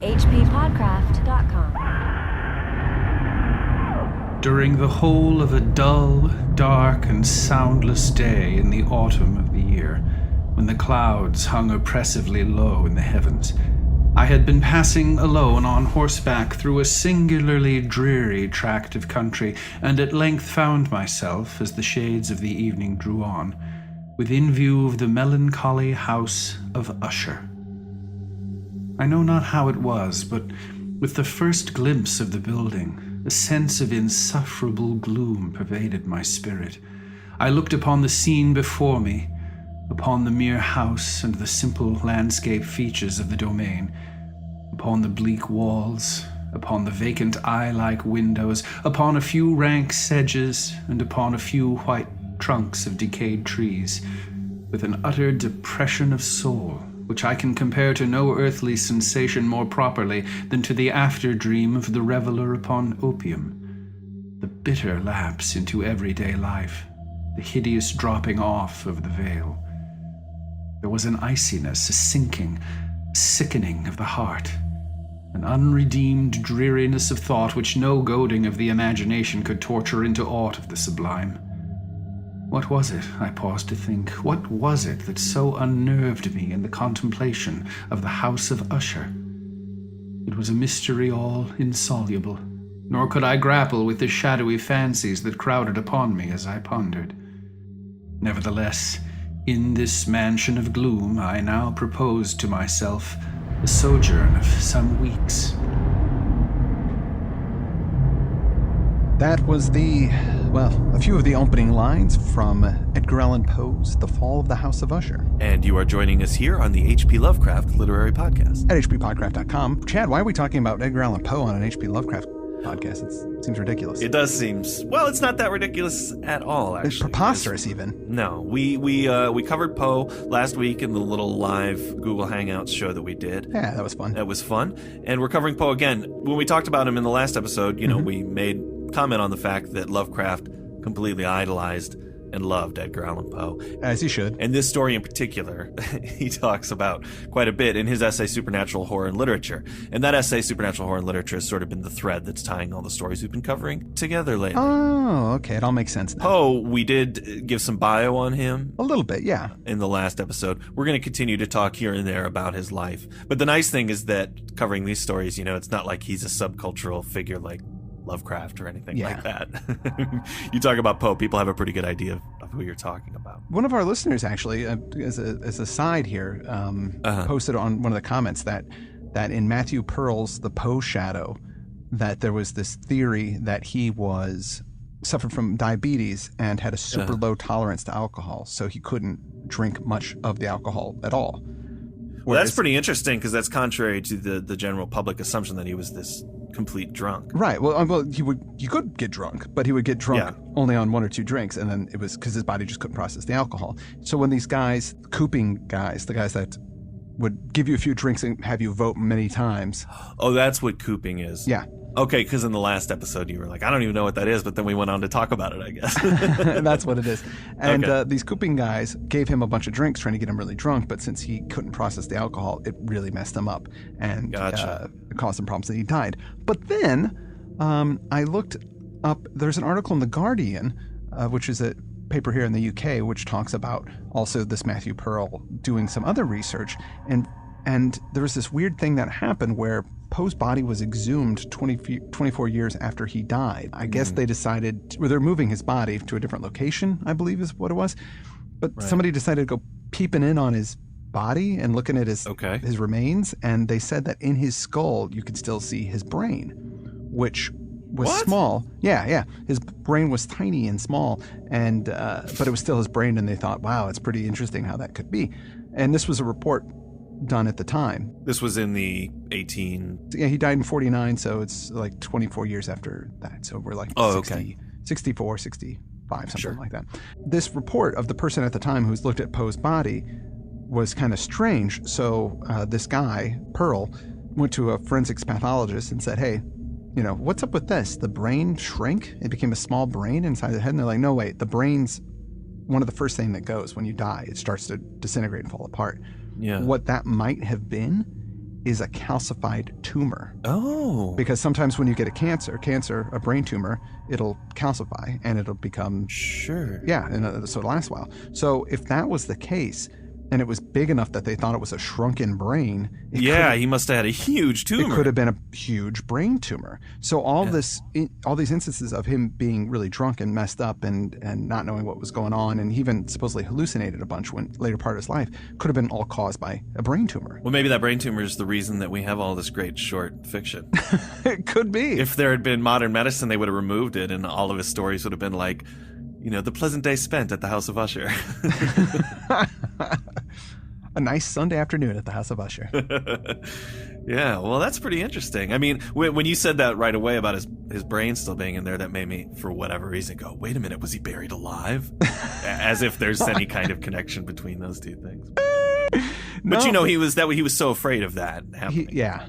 hppodcraft.com. During the whole of a dull, dark, and soundless day in the autumn of the year, when the clouds hung oppressively low in the heavens, I had been passing alone on horseback through a singularly dreary tract of country, and at length found myself, as the shades of the evening drew on, within view of the melancholy House of Usher. I know not how it was, but with the first glimpse of the building, a sense of insufferable gloom pervaded my spirit. I looked upon the scene before me, upon the mere house and the simple landscape features of the domain, upon the bleak walls, upon the vacant eye-like windows, upon a few rank sedges, and upon a few white trunks of decayed trees, with an utter depression of soul, which I can compare to no earthly sensation more properly than to the after-dream of the reveller upon opium, the bitter lapse into everyday life, the hideous dropping off of the veil. There was an iciness, a sinking, a sickening of the heart, an unredeemed dreariness of thought which no goading of the imagination could torture into aught of the sublime. What was it, I paused to think, what was it that so unnerved me in the contemplation of the House of Usher? It was a mystery all insoluble, nor could I grapple with the shadowy fancies that crowded upon me as I pondered. Nevertheless, in this mansion of gloom, I now proposed to myself a sojourn of some weeks. That was a few of the opening lines from Edgar Allan Poe's The Fall of the House of Usher. And you are joining us here on the H.P. Lovecraft Literary Podcast. At hppodcraft.com. Chad, why are we talking about Edgar Allan Poe on an H.P. Lovecraft podcast? It seems ridiculous. It does seem... Well, it's not that ridiculous at all, actually. It's preposterous, even. No. We covered Poe last week in the little live Google Hangouts show that we did. Yeah, that was fun. That was fun. And we're covering Poe again. When we talked about him in the last episode, we made comment on the fact that Lovecraft completely idolized and loved Edgar Allan Poe. As he should. And this story in particular, he talks about quite a bit in his essay, Supernatural Horror and Literature. And that essay, Supernatural Horror and Literature, has sort of been the thread that's tying all the stories we've been covering together lately. Oh, okay. It all makes sense now. Poe, we did give some bio on him. A little bit, yeah. In the last episode. We're going to continue to talk here and there about his life. But the nice thing is that covering these stories, it's not like he's a subcultural figure like Lovecraft or anything like that. You talk about Poe, people have a pretty good idea of who you're talking about. One of our listeners, actually, as a side here, posted on one of the comments that in Matthew Pearl's The Poe Shadow, that there was this theory that he suffered from diabetes and had a super low tolerance to alcohol, so he couldn't drink much of the alcohol at all. Well, that's pretty interesting, because that's contrary to the general public assumption that he was this complete drunk. Right. Well, he could get drunk, but he would get drunk only on one or two drinks, and then it was because his body just couldn't process the alcohol. So when these guys, cooping guys, the guys that would give you a few drinks and have you vote many times. Oh, that's what cooping is. Yeah. Okay, because in the last episode you were like, I don't even know what that is, but then we went on to talk about it, I guess. That's what it is. And these cooping guys gave him a bunch of drinks trying to get him really drunk, but since he couldn't process the alcohol, it really messed him up and it caused him problems and he died. But then I looked up, there's an article in The Guardian, which is a paper here in the UK, which talks about also this Matthew Pearl doing some other research. And there was this weird thing that happened where Poe's body was exhumed 24 years after he died. I guess they decided, they're moving his body to a different location, I believe is what it was. But somebody decided to go peeping in on his body and looking at his remains. And they said that in his skull, you could still see his brain, which was small. Yeah. His brain was tiny and small, and but it was still his brain. And they thought, wow, it's pretty interesting how that could be. And this was a report done at the time. This was in the Yeah, he died in 49, so it's like 24 years after that. So we're like 64, 65, something like that. This report of the person at the time who's looked at Poe's body was kind of strange. So this guy, Pearl, went to a forensics pathologist and said, hey, what's up with this? The brain shrank? It became a small brain inside the head? And they're like, no, wait, the brain's one of the first thing that goes when you die. It starts to disintegrate and fall apart. Yeah. What that might have been is a calcified tumor. Oh. Because sometimes when you get a brain tumor, it'll calcify and it'll become... Sure. Yeah, and so it'll last a while. So if that was the case, and it was big enough that they thought it was a shrunken brain... he must have had a huge tumor. It could have been a huge brain tumor. So all these instances of him being really drunk and messed up and not knowing what was going on, and he even supposedly hallucinated a bunch when later part of his life, could have been all caused by a brain tumor. Well, maybe that brain tumor is the reason that we have all this great short fiction. It could be. If there had been modern medicine, they would have removed it, and all of his stories would have been like, the pleasant day spent at the House of Usher. A nice Sunday afternoon at the House of Usher. Yeah, well, that's pretty interesting. I mean, when you said that right away about his brain still being in there, that made me, for whatever reason, go, wait a minute, was he buried alive? As if there's any kind of connection between those two things. But No. he was so afraid of that happening. Yeah.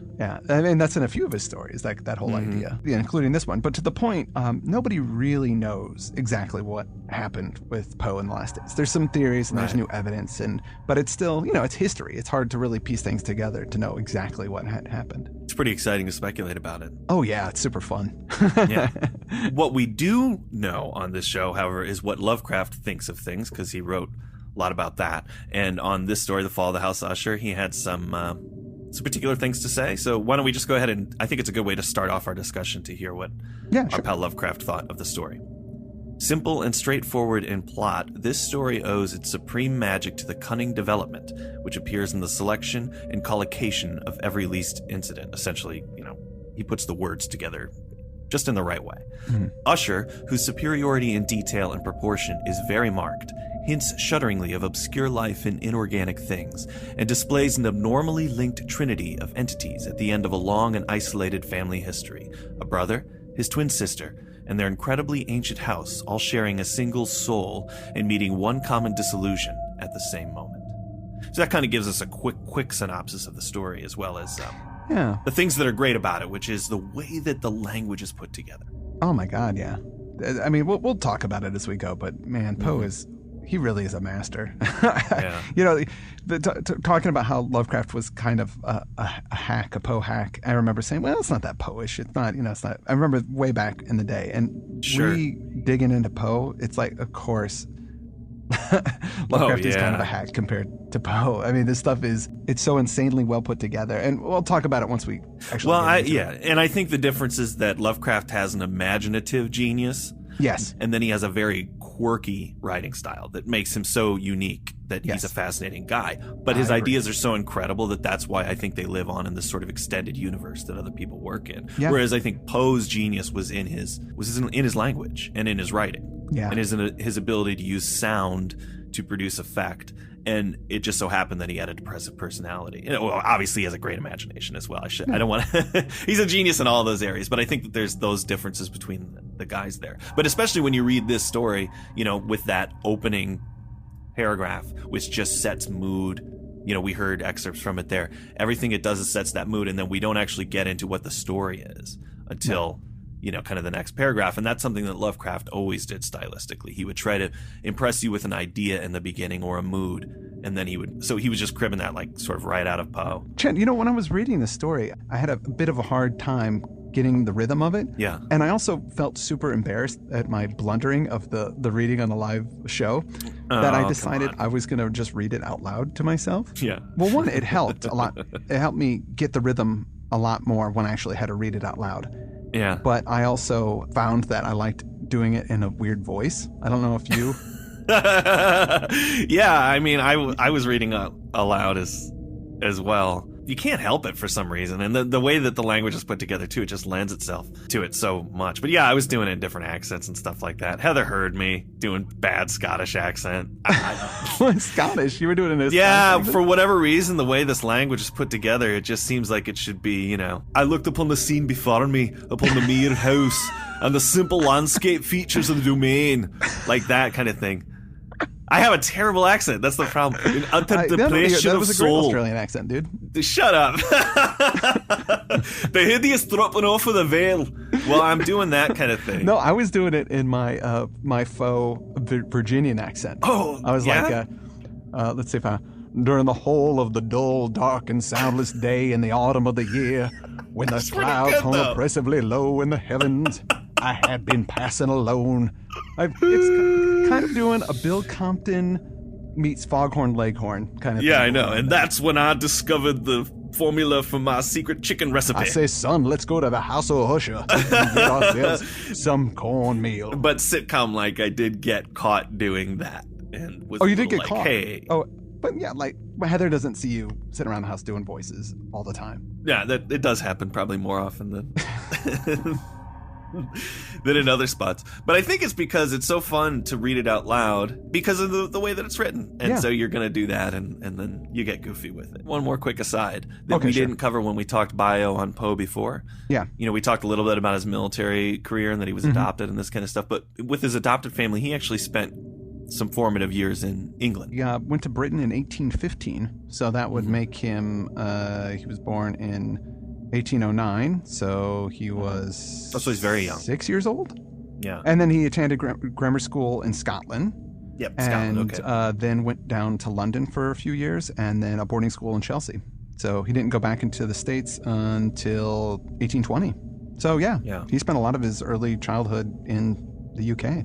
I mean, that's in a few of his stories, that whole idea, including this one. But to the point, nobody really knows exactly what happened with Poe in the last days. There's some theories and there's new evidence, but it's still, it's history. It's hard to really piece things together to know exactly what had happened. It's pretty exciting to speculate about it. Oh, yeah, it's super fun. Yeah. What we do know on this show, however, is what Lovecraft thinks of things, because he wrote a lot about that. And on this story, The Fall of the House of Usher, he had some particular things to say. So why don't we just go ahead and I think it's a good way to start off our discussion to hear what our pal Lovecraft thought of the story. Simple and straightforward in plot, this story owes its supreme magic to the cunning development, which appears in the selection and collocation of every least incident. Essentially, he puts the words together just in the right way. Usher, whose superiority in detail and proportion is very marked, hints shudderingly of obscure life in inorganic things, and displays an abnormally linked trinity of entities at the end of a long and isolated family history: a brother, his twin sister, and their incredibly ancient house, all sharing a single soul and meeting one common disillusion at the same moment. So that kind of gives us a quick synopsis of the story, as well as the things that are great about it, which is the way that the language is put together. Oh my God, yeah. I mean, we'll talk about it as we go, but man, Poe he really is a master. Yeah. Talking about how Lovecraft was kind of a Poe hack. I remember saying, well, it's not that Poe-ish. It's not, it's not. I remember way back in the day, and digging into Poe, it's like, of course, Lovecraft is kind of a hack compared to Poe. I mean, this stuff it's so insanely well put together, and we'll talk about it once we actually get into it. And I think the difference is that Lovecraft has an imaginative genius. Yes. And then he has a very quirky writing style that makes him so unique that he's a fascinating guy. But his ideas are so incredible that's why I think they live on in this sort of extended universe that other people work in. Yeah. Whereas I think Poe's genius was in his language and in his writing. Yeah. And his ability to use sound to produce effect. And it just so happened that he had a depressive personality. Well, obviously he has a great imagination as well. I don't want to... He's a genius in all those areas, but I think that there's those differences between the guys there. But especially when you read this story, with that opening paragraph, which just sets mood. We heard excerpts from it there. Everything it does is sets that mood, and then we don't actually get into what the story is until... kind of the next paragraph. And that's something that Lovecraft always did stylistically. He would try to impress you with an idea in the beginning or a mood, and then he was just cribbing that like sort of right out of Poe. Chen, when I was reading the story, I had a bit of a hard time getting the rhythm of it. Yeah. And I also felt super embarrassed at my blundering of the reading on the live show that I decided I was going to just read it out loud to myself. Yeah. Well, one, it helped a lot. It helped me get the rhythm a lot more when I actually had to read it out loud. Yeah. But I also found that I liked doing it in a weird voice. I don't know if you... Yeah, I mean, I was reading aloud as well. You can't help it for some reason. And the way that the language is put together, too, it just lends itself to it so much. But yeah, I was doing it in different accents and stuff like that. Heather heard me doing bad Scottish accent. Scottish? You were doing it in Yeah, for whatever reason, the way this language is put together, it just seems like it should be, I looked upon the scene before me, upon the mere house, and the simple landscape features of the domain. Like that kind of thing. I have a terrible accent. That's the problem. In contemplation that was of a great soul. Australian accent, dude. Shut up. The hideous dropping off of the veil. Well, I'm doing that kind of thing. No, I was doing it in my faux Virginian accent. Oh, I was like, let's see if during the whole of the dull, dark, and soundless day in the autumn of the year, when the clouds hung oppressively low in the heavens, I had been passing alone. It's kind of doing a Bill Compton meets Foghorn Leghorn kind of thing. Yeah, I know. And that's when I discovered the formula for my secret chicken recipe. I say, son, let's go to the House of Usher and get ourselves some cornmeal. But sitcom-like, I did get caught doing that. And was you did get caught? Hey. Oh, but yeah, like, Heather doesn't see you sitting around the house doing voices all the time. Yeah, it does happen probably more often than... than in other spots. But I think it's because it's so fun to read it out loud because of the way that it's written. And so you're going to do that and then you get goofy with it. One more quick aside that we didn't cover when we talked bio on Poe before. Yeah. You know, we talked a little bit about his military career and that he was adopted and this kind of stuff. But with his adopted family, he actually spent some formative years in England. He went to Britain in 1815. So that would make him, he was born in 1809, so he was... Oh, so he's very young. 6 years old? Yeah. And then he attended grammar school in Scotland. Yep, Scotland, okay. And then went down to London for a few years, and then a boarding school in Chelsea. So he didn't go back into the States until 1820. So yeah, he spent a lot of his early childhood in the UK.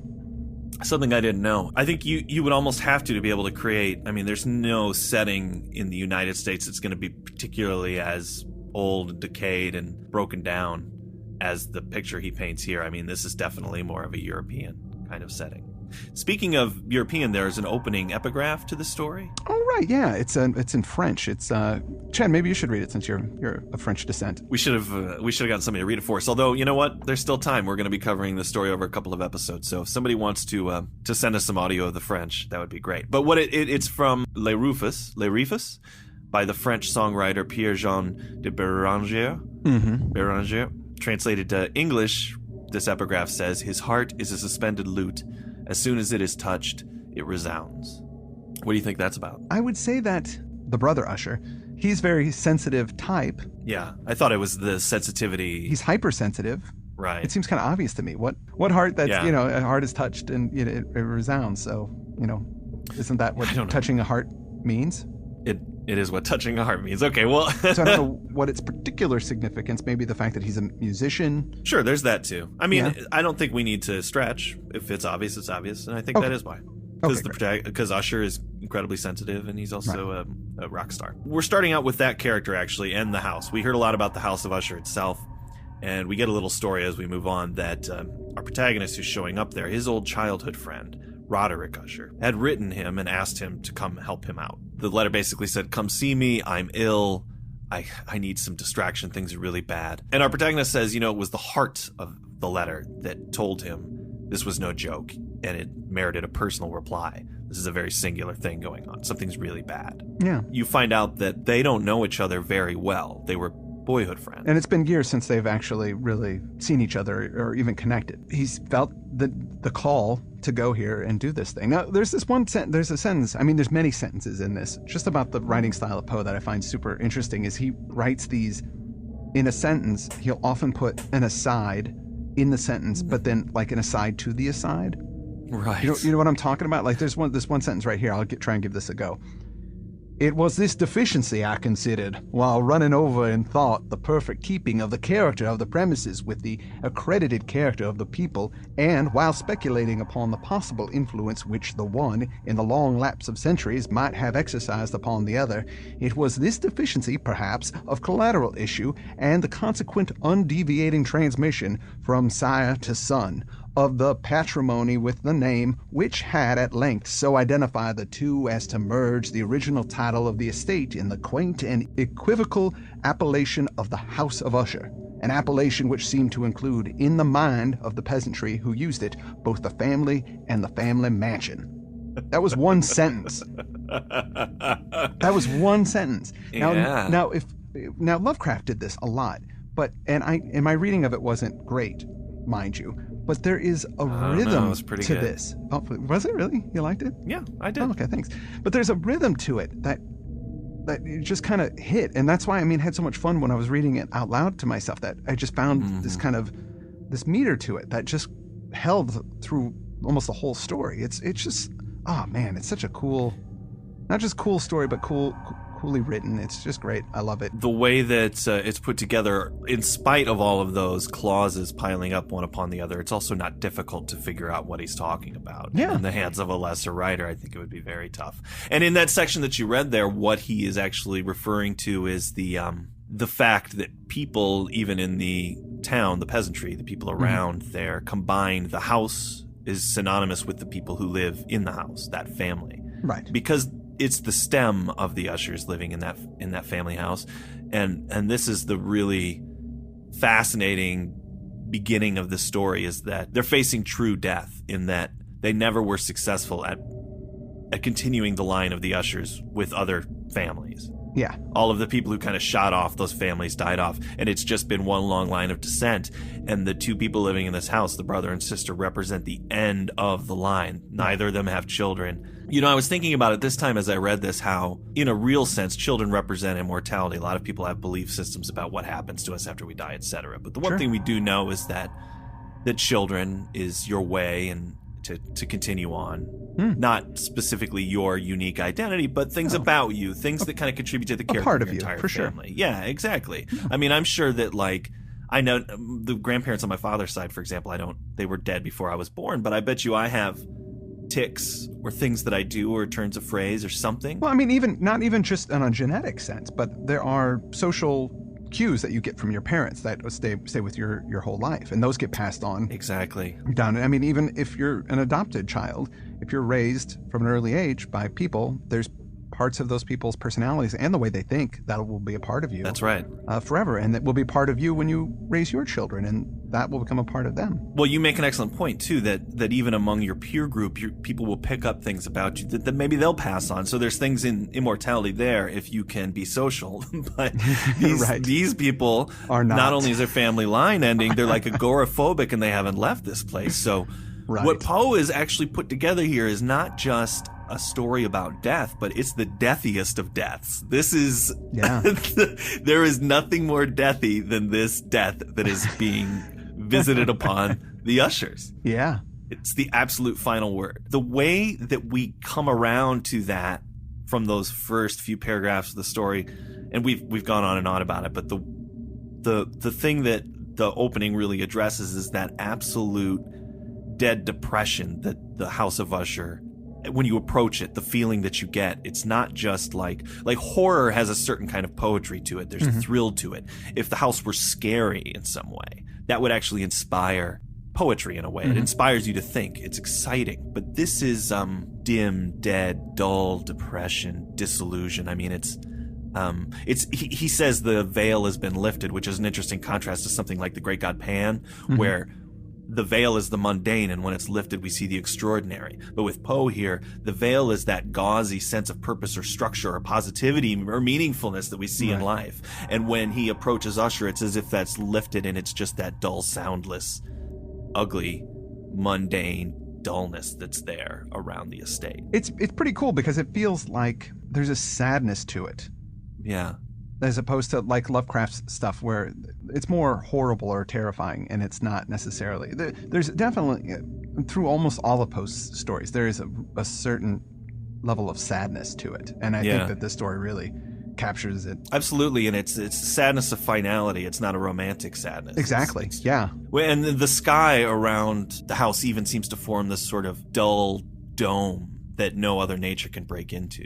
Something I didn't know. I think you would almost have to be able to create... I mean, there's no setting in the United States that's going to be particularly as old, decayed, and broken down as the picture he paints here. I mean, this is definitely more of a European kind of setting. Speaking of European, there's an opening epigraph to the story. Oh, right, yeah. It's in French. It's Chad, maybe you should read it since you're of French descent. We should have gotten somebody to read it for us. Although, you know what? There's still time. We're going to be covering the story over a couple of episodes. So if somebody wants to send us some audio of the French, that would be great. But what it's from Les Rufus, by the French songwriter Pierre-Jean de Béranger. Béranger. Translated to English, this epigraph says, "His heart is a suspended lute. As soon as it is touched, it resounds." What do you think that's about? I would say that the brother Usher, he's very sensitive type. Yeah, I thought it was the sensitivity. He's hypersensitive. Right. It seems kind of obvious to me. What heart that's, a heart is touched and it resounds. So, isn't that what touching a heart means? It is what touching a heart means. Okay, well... So I don't know what its particular significance, maybe the fact that he's a musician. Sure, there's that too. I mean, I don't think we need to stretch. If it's obvious, it's obvious. And I think that is why. Because Usher is incredibly sensitive and he's also a rock star. We're starting out with that character, actually, and the house. We heard a lot about the House of Usher itself. And we get a little story as we move on that our protagonist who's showing up there, his old childhood friend, Roderick Usher, had written him and asked him to come help him out. The letter basically said, "Come see me, I'm ill, I need some distraction, things are really bad." And our protagonist says, it was the heart of the letter that told him this was no joke, and it merited a personal reply. This is a very singular thing going on. Something's really bad. Yeah. You find out that they don't know each other very well. They were boyhood friends. And it's been years since they've actually really seen each other or even connected. He's felt the call to go here and do this thing. Now, there's this there's a sentence, there's many sentences in this, just about the writing style of Poe that I find super interesting, is he writes these in a sentence. He'll often put an aside in the sentence, but then like an aside to the aside. Right. You know what I'm talking about? Like there's this one sentence right here. I'll try and give this a go. "It was this deficiency I considered, while running over in thought the perfect keeping of the character of the premises with the accredited character of the people, and while speculating upon the possible influence which the one, in the long lapse of centuries, might have exercised upon the other. It was this deficiency, perhaps, of collateral issue, and the consequent undeviating transmission from sire to son, of the patrimony with the name, which had at length so identified the two as to merge the original title of the estate in the quaint and equivocal appellation of the House of Usher, an appellation which seemed to include in the mind of the peasantry who used it both the family and the family mansion." That was one sentence. That was one sentence. Now Lovecraft did this a lot, and my reading of it wasn't great, mind you. But there is a rhythm to good. This. Oh, was it really? You liked it? Yeah, I did. Oh, okay, thanks. But there's a rhythm to it that just kind of hit, and that's why I had so much fun when I was reading it out loud to myself. That I just found this kind of this meter to it that just held through almost the whole story. It's just, oh man, it's such a cool Not just cool story, but coolly written. It's just great. I love it. The way that it's put together, in spite of all of those clauses piling up one upon the other, it's also not difficult to figure out what he's talking about. Yeah. In the hands of a lesser writer, I think it would be very tough. And in that section that you read there, what he is actually referring to is the fact that people, even in the town, the peasantry, the people around there, combined, the house is synonymous with the people who live in the house, that family. Right. Because it's the stem of the Ushers living in that family house, and this is the really fascinating beginning of the story, is that they're facing true death in that they never were successful at continuing the line of the Ushers with other families. Yeah. All of the people who kind of shot off, those families died off, and it's just been one long line of descent. And the two people living in this house, the brother and sister, represent the end of the line. Neither of them have children. You know, I was thinking about it this time as I read this, how, in a real sense, children represent immortality. A lot of people have belief systems about what happens to us after we die, etc. But the one thing we do know is that children is your way and to continue on. Not specifically your unique identity, but things about you, things that kind of contribute to the character part of of your you, entire for family. sure. Yeah, exactly. Yeah. I mean, I'm sure that, like, I know the grandparents on my father's side, for example, they were dead before I was born, but I bet you I have tics or things that I do or turns of phrase or something. Well, I mean, not even just in a genetic sense, but there are social cues that you get from your parents that stay with your whole life, and those get passed on. Exactly. Down. I mean, even if you're an adopted child, if you're raised from an early age by people, there's parts of those people's personalities and the way they think that will be a part of you. That's right. Forever, and that will be part of you when you raise your children, and that will become a part of them. Well, you make an excellent point too, that even among your peer group, people will pick up things about you that maybe they'll pass on. So there's things in immortality there if you can be social. But these people are not only is their family line ending, they're like agoraphobic and they haven't left this place. So what Poe is actually put together here is not just a story about death, but it's the deathiest of deaths. This is, there is nothing more deathy than this death that is being visited upon the Ushers. Yeah. It's the absolute final word. The way that we come around to that from those first few paragraphs of the story, and we've gone on and on about it, but the thing that the opening really addresses is that absolute dead depression that the House of Usher, when you approach it, the feeling that you get, it's not just like horror has a certain kind of poetry to it. There's a thrill to it. If the house were scary in some way, that would actually inspire poetry in a way. It inspires you to think. It's exciting. But this is dim, dead, dull, depression, disillusion. I mean, he says the veil has been lifted, which is an interesting contrast to something like the Great God Pan, where the veil is the mundane, and when it's lifted, we see the extraordinary. But with Poe here, the veil is that gauzy sense of purpose or structure or positivity or meaningfulness that we see in life. And when he approaches Usher, it's as if that's lifted and it's just that dull, soundless, ugly, mundane dullness that's there around the estate. It's pretty cool because it feels like there's a sadness to it. Yeah. As opposed to like Lovecraft's stuff where it's more horrible or terrifying, and it's not necessarily. There's definitely, through almost all of Poe's stories, there is a certain level of sadness to it. And I think that this story really captures it. Absolutely, and it's sadness of finality. It's not a romantic sadness. Exactly, And the sky around the house even seems to form this sort of dull dome that no other nature can break into.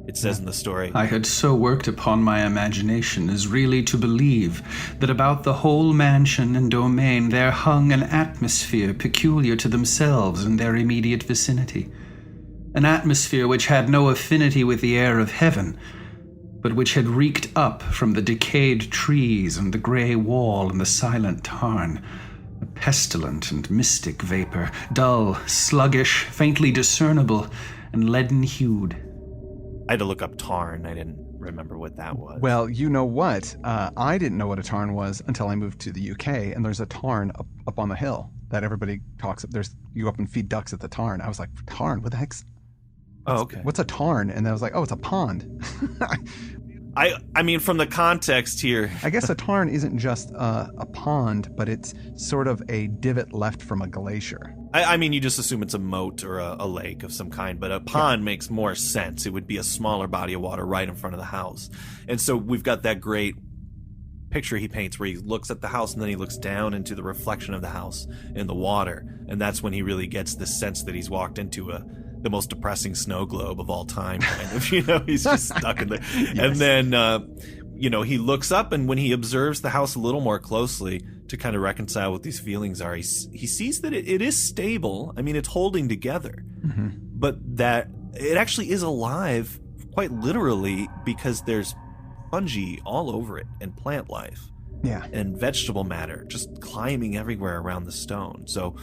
It says in the story, I had so worked upon my imagination as really to believe that about the whole mansion and domain there hung an atmosphere peculiar to themselves and their immediate vicinity. An atmosphere which had no affinity with the air of heaven, but which had reeked up from the decayed trees and the grey wall and the silent tarn. A pestilent and mystic vapor, dull, sluggish, faintly discernible, and leaden-hued. I had to look up tarn. I didn't remember what that was. Well, you know what? I didn't know what a tarn was until I moved to the UK, and there's a tarn up on the hill that everybody talks about. You go up and feed ducks at the tarn. I was like, tarn? What the heck's... okay. What's a tarn? And I was like, oh, it's a pond. I mean, from the context here, I guess a tarn isn't just a pond, but it's sort of a divot left from a glacier. I mean, you just assume it's a moat or a lake of some kind, but a pond makes more sense. It would be a smaller body of water right in front of the house. And so we've got that great picture he paints where he looks at the house and then he looks down into the reflection of the house in the water. And that's when he really gets this sense that he's walked into the most depressing snow globe of all time, kind of. He's just stuck in there. Yes. And then, he looks up, and when he observes the house a little more closely to kind of reconcile what these feelings are, he sees that it is stable. I mean, it's holding together, but that it actually is alive quite literally because there's fungi all over it and plant life. Yeah. And vegetable matter just climbing everywhere around the stone. So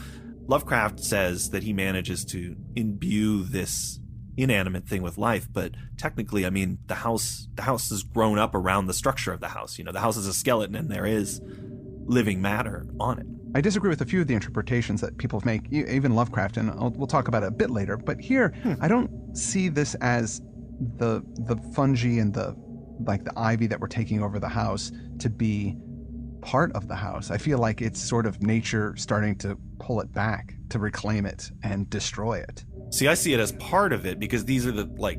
Lovecraft says that he manages to imbue this inanimate thing with life, but technically, I mean, the house has grown up around the structure of the house. The house is a skeleton and there is living matter on it. I disagree with a few of the interpretations that people make, even Lovecraft, and we'll talk about it a bit later. But here, I don't see this as the fungi and the ivy that were taking over the house to be part of the house. I feel like it's sort of nature starting to pull it back, to reclaim it and destroy it. See, I see it as part of it because these are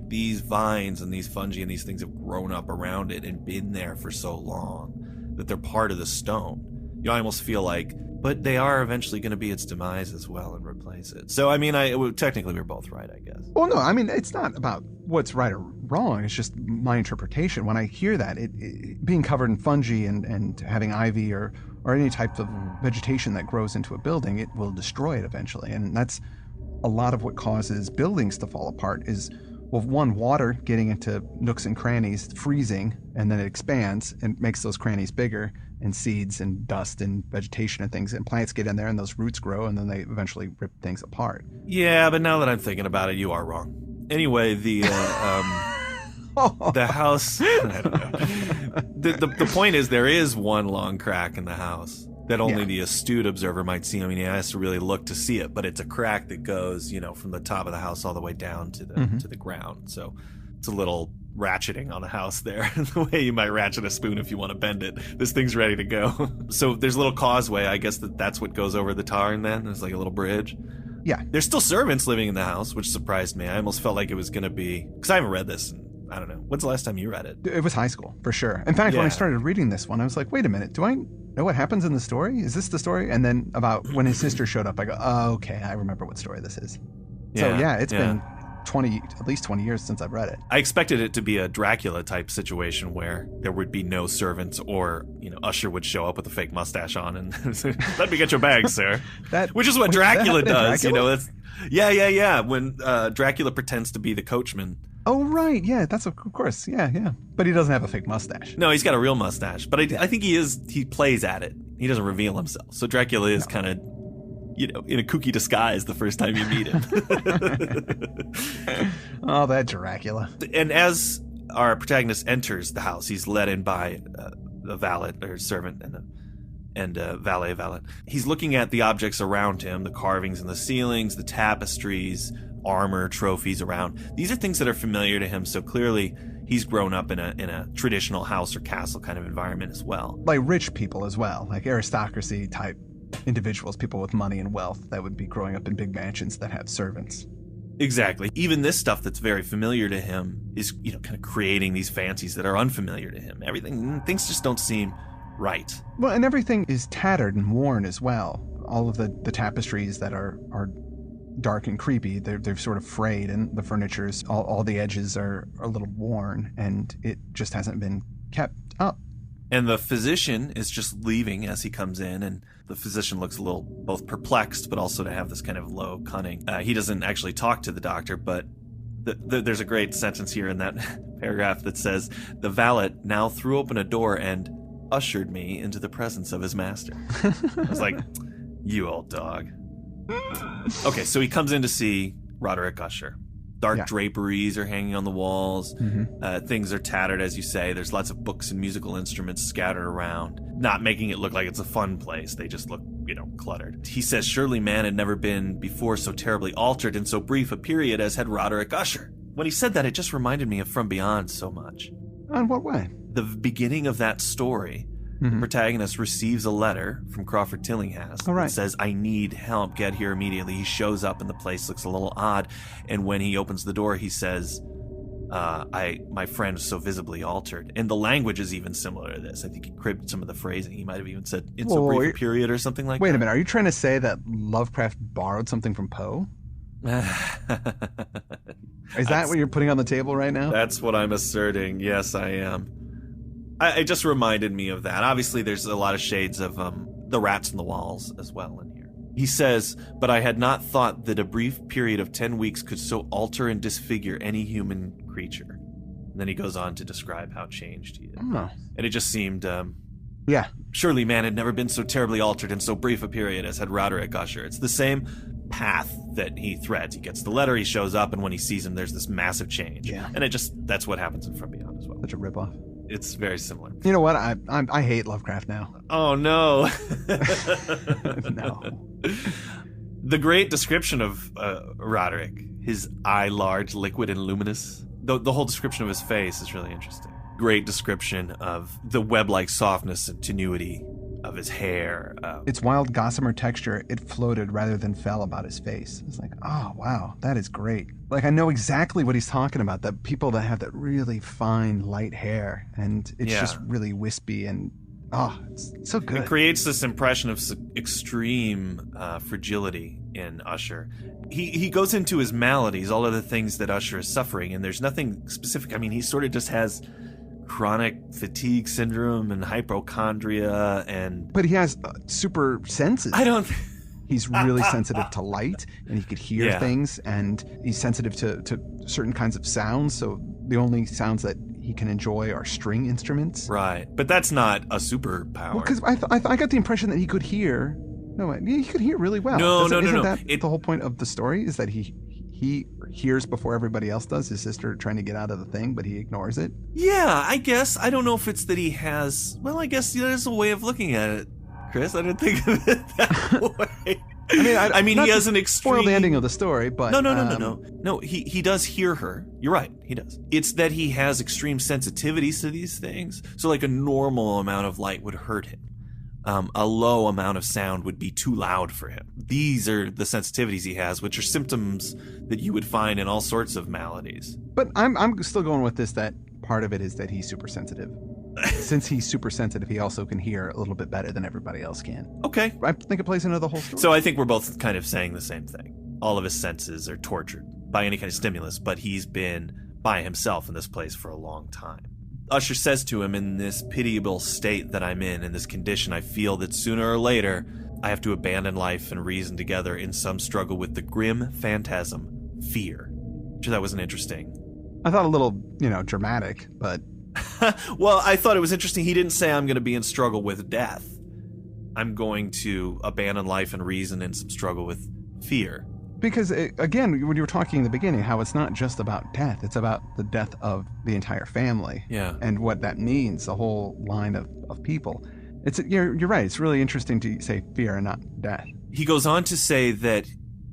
these vines and these fungi and these things have grown up around it and been there for so long that they're part of the stone. I almost feel like, but they are eventually going to be its demise as well and replace it. So, I mean, technically we're both right, I guess. Well, no, I mean, it's not about what's right or wrong. It's just my interpretation. When I hear that, it being covered in fungi and having ivy or any type of vegetation that grows into a building, it will destroy it eventually. And that's a lot of what causes buildings to fall apart is, well, one, water getting into nooks and crannies, freezing, and then it expands and makes those crannies bigger, and seeds and dust and vegetation and things, and plants get in there and those roots grow, and then they eventually rip things apart. Yeah, but now that I'm thinking about it, you are wrong. Anyway, the house, I don't know. The point is there is one long crack in the house that only the astute observer might see. I mean, he has to really look to see it, but it's a crack that goes, from the top of the house all the way down to the ground. So it's a little ratcheting on a house there, the way you might ratchet a spoon if you want to bend it. This thing's ready to go. So there's a little causeway. I guess that's what goes over the tarn then. There's like a little bridge. Yeah. There's still servants living in the house, which surprised me. I almost felt like it was going to be, because I haven't read this in, I don't know. When's the last time you read it? It was high school, for sure. In fact, when I started reading this one, I was like, wait a minute, do I know what happens in the story? Is this the story? And then about when his sister showed up, I go, oh, okay, I remember what story this is. So yeah, it's been at least 20 years since I've read it. I expected it to be a Dracula type situation where there would be no servants, or Usher would show up with a fake mustache on and say, let me get your bag, sir. Which is what Dracula does. Dracula? Yeah. When Dracula pretends to be the coachman. Oh, right. Yeah, that's of course. Yeah. But he doesn't have a fake mustache. No, he's got a real mustache. But I think he plays at it. He doesn't reveal himself. So Dracula is kind of, in a kooky disguise the first time you meet him. Oh, that Dracula. And as our protagonist enters the house, he's led in by a valet or servant and a valet. He's looking at the objects around him, the carvings in the ceilings, the tapestries, armor, trophies around. These are things that are familiar to him, so clearly he's grown up in a traditional house or castle kind of environment as well. Like rich people as well, like aristocracy type individuals, people with money and wealth that would be growing up in big mansions that have servants. Exactly. Even this stuff that's very familiar to him is, kind of creating these fancies that are unfamiliar to him. Things just don't seem right. Well, and everything is tattered and worn as well. All of the tapestries that are dark and creepy, they're sort of frayed, and the furniture's all the edges are a little worn, and it just hasn't been kept up. And the physician is just leaving as he comes in, and the physician looks a little both perplexed, but also to have this kind of low cunning. He doesn't actually talk to the doctor, but there's a great sentence here in that paragraph that says, the valet now threw open a door and ushered me into the presence of his master. I was like, you old dog. Okay, so he comes in to see Roderick Usher. Dark draperies are hanging on the walls. Mm-hmm. Things are tattered, as you say. There's lots of books and musical instruments scattered around, not making it look like it's a fun place. They just look, cluttered. He says, surely man had never been before so terribly altered in so brief a period as had Roderick Usher. When he said that, it just reminded me of From Beyond so much. In what way? The beginning of that story, the protagonist receives a letter from Crawford Tillinghast that says, I need help, get here immediately. He shows up and the place looks a little odd. And when he opens the door, he says, my friend is so visibly altered. And the language is even similar to this. I think he cribbed some of the phrasing. He might have even said, in so brief a period or something like that. Wait a minute. Are you trying to say that Lovecraft borrowed something from Poe? Is that what you're putting on the table right now? That's what I'm asserting. Yes, I am. It just reminded me of that. Obviously, there's a lot of shades of the rats in the walls as well in here. He says, but I had not thought that a brief period of 10 weeks could so alter and disfigure any human creature. And then he goes on to describe how changed he is. Oh. And it just seemed, yeah. Surely man had never been so terribly altered in so brief a period as had Roderick Usher. It's the same path that he threads. He gets the letter, he shows up, and when he sees him, there's this massive change. Yeah. And that's what happens in From Beyond as well. Such a ripoff. It's very similar. You know what? I hate Lovecraft now. Oh, no. No. The great description of Roderick, his eye large, liquid, and luminous. The whole description of his face is really interesting. Great description of the web-like softness and tenuity of his hair. Its wild gossamer texture, it floated rather than fell about his face. It's like, oh, wow, that is great. Like, I know exactly what he's talking about, that people that have that really fine, light hair, and it's just really wispy and, it's so good. It creates this impression of extreme fragility in Usher. He goes into his maladies, all of the things that Usher is suffering, and there's nothing specific. I mean, he sort of just has chronic fatigue syndrome and hypochondria but he has super senses. He's really sensitive to light, and he could hear things, and he's sensitive to certain kinds of sounds, so the only sounds that he can enjoy are string instruments. Right, but that's not a superpower. Well, because I got the impression that he could hear. No, he could hear really well. No. Isn't that the whole point of the story, is that he hears before everybody else does, his sister trying to get out of the thing, but he ignores it? Yeah, I guess. I don't know if it's that he has... Well, I guess there's a way of looking at it, Chris. I didn't think of it that way. I mean, he has an extreme... Spoil the ending of the story, but... No. No, he does hear her. You're right, he does. It's that he has extreme sensitivities to these things. So, like, a normal amount of light would hurt him. A low amount of sound would be too loud for him. These are the sensitivities he has, which are symptoms that you would find in all sorts of maladies. But I'm still going with this, that part of it is that he's super sensitive. Since he's super sensitive, he also can hear a little bit better than everybody else can. Okay. I think it plays into the whole story. So I think we're both kind of saying the same thing. All of his senses are tortured by any kind of stimulus, but he's been by himself in this place for a long time. Usher says to him, in this pitiable state that I'm in this condition, I feel that sooner or later I have to abandon life and reason together in some struggle with the grim phantasm, fear. Which that was an interesting. I thought a little, dramatic, but... Well, I thought it was interesting. He didn't say I'm going to be in struggle with death. I'm going to abandon life and reason in some struggle with fear. Because, again, when you were talking in the beginning, how it's not just about death, it's about the death of the entire family. Yeah. And what that means, the whole line of people. You're right, it's really interesting to say fear and not death. He goes on to say that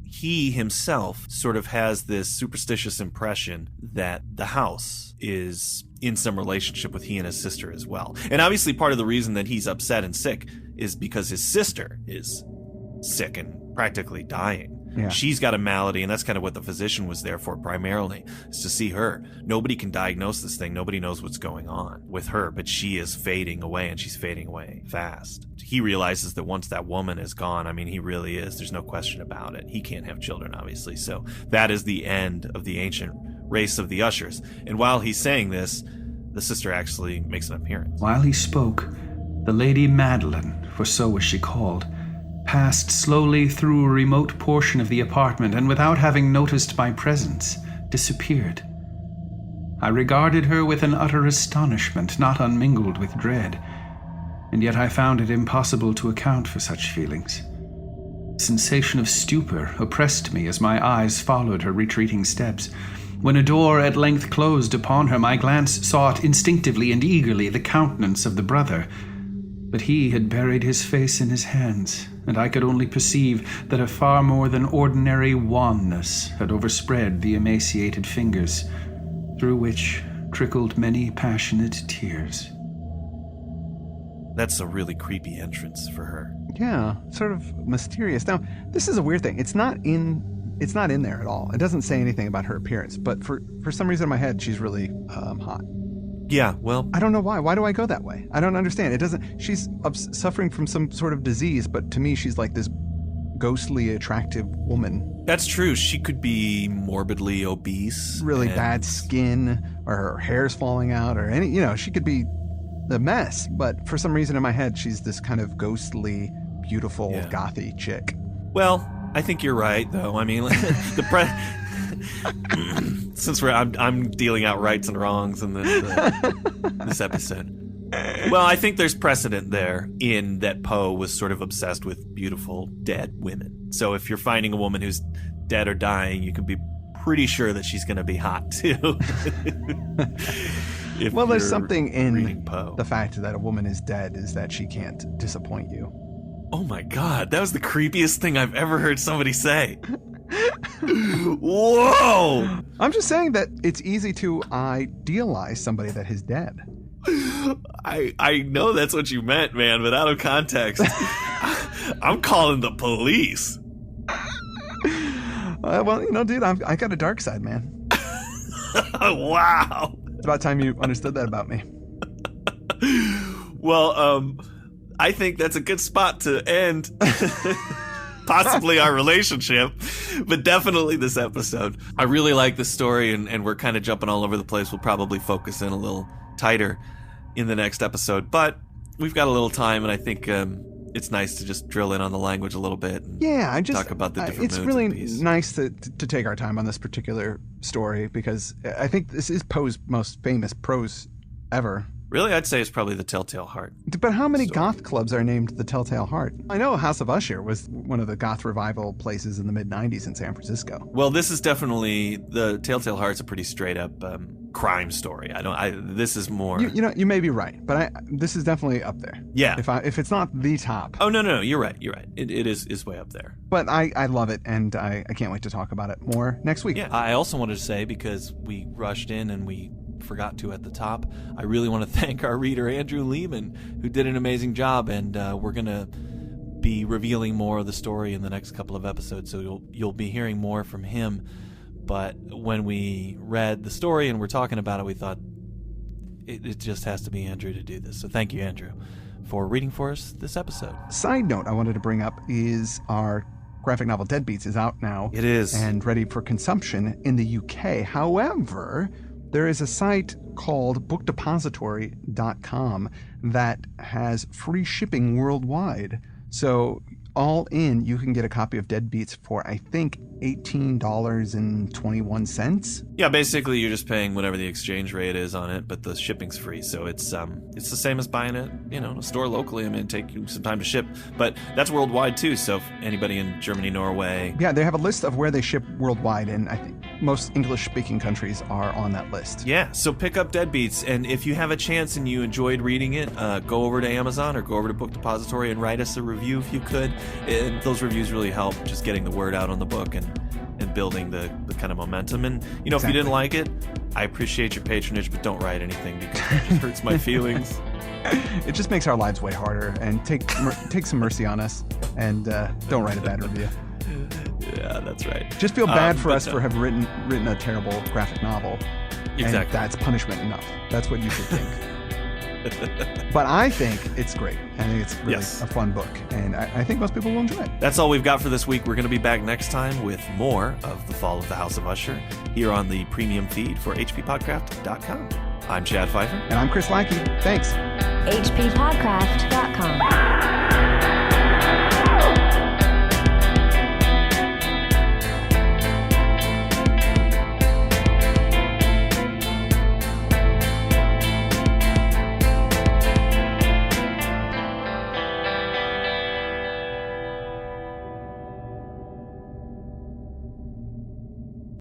he himself sort of has this superstitious impression that the house is in some relationship with he and his sister as well. And obviously part of the reason that he's upset and sick is because his sister is sick and practically dying. Yeah. She's got a malady, and that's kind of what the physician was there for primarily, is to see her. Nobody can diagnose this thing. Nobody knows what's going on with her, but she is fading away, and she's fading away fast. He realizes that once that woman is gone, he really is. There's no question about it. He can't have children, obviously. So that is the end of the ancient race of the Ushers. And while he's saying this, the sister actually makes an appearance. While he spoke, the Lady Madeline, for so was she called, passed slowly through a remote portion of the apartment and, without having noticed my presence, disappeared. I regarded her with an utter astonishment, not unmingled with dread, and yet I found it impossible to account for such feelings. A sensation of stupor oppressed me as my eyes followed her retreating steps. When a door at length closed upon her, my glance sought instinctively and eagerly the countenance of the brother, but he had buried his face in his hands, and I could only perceive that a far more than ordinary wanness had overspread the emaciated fingers, through which trickled many passionate tears. That's a really creepy entrance for her. Yeah, sort of mysterious. Now, this is a weird thing. It's not in there at all. It doesn't say anything about her appearance, but for some reason in my head, she's really hot. Yeah, well, I don't know why. Why do I go that way? I don't understand. It doesn't. She's suffering from some sort of disease, but to me, she's like this ghostly, attractive woman. That's true. She could be morbidly obese. Really bad skin, or her hair's falling out, or she could be a mess. But for some reason in my head, she's this kind of ghostly, beautiful, gothy chick. Well, I think you're right, though. I mean, since I'm dealing out rights and wrongs in this episode. Well, I think there's precedent there in that Poe was sort of obsessed with beautiful dead women. So if you're finding a woman who's dead or dying, you can be pretty sure that she's going to be hot too. Well, there's something in the fact that a woman is dead is that she can't disappoint you. Oh my God, that was the creepiest thing I've ever heard somebody say. Whoa! I'm just saying that it's easy to idealize somebody that is dead. I know that's what you meant, man, but out of context, I'm calling the police. Well, dude, I got a dark side, man. Wow. It's about time you understood that about me. Well, I think that's a good spot to end possibly our relationship, but definitely this episode. I really like this story, and we're kind of jumping all over the place. We'll probably focus in a little tighter in the next episode, but we've got a little time, and I think it's nice to just drill in on the language a little bit and talk about the different it's moods really of the piece. Nice to take our time on this particular story, because I think this is Poe's most famous prose ever. Really? I'd say it's probably The Telltale Heart. But how many goth clubs are named The Telltale Heart? I know House of Usher was one of the goth revival places in the mid-90s in San Francisco. Well, this is definitely, The Telltale Heart's a pretty straight-up crime story. This is more... You may be right, but this is definitely up there. Yeah. If it's not the top. Oh, no, you're right. It is way up there. But I love it, and I can't wait to talk about it more next week. Yeah, I also wanted to say, because we rushed in and we forgot to at the top, I really want to thank our reader Andrew Leman, who did an amazing job, and we're gonna be revealing more of the story in the next couple of episodes, so you'll be hearing more from him. But when we read the story and we're talking about it, we thought it just has to be Andrew to do this. So thank you, Andrew, for reading for us this episode. Side note I wanted to bring up is our graphic novel Deadbeats is out now. It is. And ready for consumption in the UK. However, there is a site called bookdepository.com that has free shipping worldwide. So all in, you can get a copy of Deadbeats for, I think, $18.21. Yeah, basically you're just paying whatever the exchange rate is on it, but the shipping's free. So it's the same as buying it, in a store locally. I mean, it'd take you some time to ship, but that's worldwide too. So if anybody in Germany, Norway. Yeah, they have a list of where they ship worldwide, and I think most English-speaking countries are on that list. Yeah, so pick up Deadbeats, and if you have a chance and you enjoyed reading it, go over to Amazon or go over to Book Depository and write us a review if you could. And those reviews really help just getting the word out on the book and building the kind of momentum. And, Exactly. If you didn't like it, I appreciate your patronage, but don't write anything because it just hurts my feelings. It just makes our lives way harder, and take some mercy on us, and don't write a bad review. Yeah, that's right. Just feel bad for us for having written a terrible graphic novel. Exactly. And that's punishment enough. That's what you should think. But I think it's great. I think it's really a fun book, and I think most people will enjoy it. That's all we've got for this week. We're going to be back next time with more of The Fall of the House of Usher here on the premium feed for hppodcraft.com. I'm Chad Pfeiffer. And I'm Chris Lackey. Thanks. hppodcraft.com.